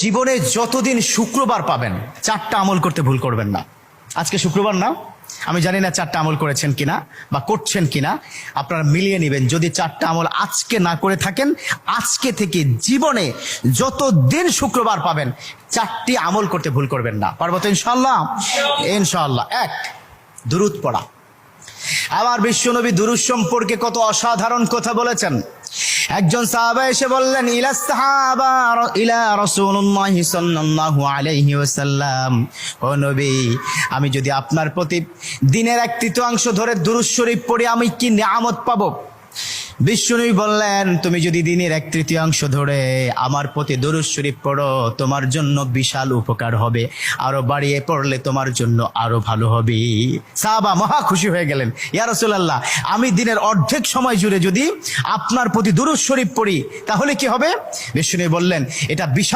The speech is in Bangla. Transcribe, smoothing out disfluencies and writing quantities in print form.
জীবনে যতদিন শুক্রবার পাবেন 4টা আমল করতে ভুল করবেন না। আজকে শুক্রবার না, আমি জানি না 4টা আমল করেছেন কিনা বা করছেন কিনা, আপনারা মিলিয়ে নেবেন। যদি 4টা আমল আজকে না করে থাকেন, আজকে থেকে জীবনে যতদিন শুক্রবার পাবেন 4টি আমল করতে ভুল করবেন না। পারবো তো ইনশাআল্লাহ? ইনশাআল্লাহ। 1, দুরূদ পড়া। আমার বিশ্বনবী দুরূদ সম্পর্কে কত অসাধারণ কথা বলেছেন। একজন সাহাবা এসে বললেন, ইলা রাসূলুল্লাহ সাল্লাল্লাহু আলাইহি ওয়াসাল্লাম, ও নবী, আমি যদি আপনার প্রতি দিনের 1/3 ধরে দুরূদ শরীফ পড়ি আমি কি নিয়ামত পাবো? বিশ্বনবী বললেন, তুমি যদি দিনের 1/3 ধরে আমার প্রতি দুরূদ শরীফ পড়ো তোমার জন্য বিশাল উপকার হবে, আরো বাড়িয়ে পড়লে তোমার জন্য আরো ভালো হবে। সাহাবা মহা খুশি হয়ে গেলেন, ইয়া রাসূলুল্লাহ, আমি দিনের অর্ধেক সময় জুড়ে যদি আপনার প্রতি দুরূদ শরীফ পড়ি তাহলে কি হবে? বিশ্বনবী বললেন, এটা বিশাল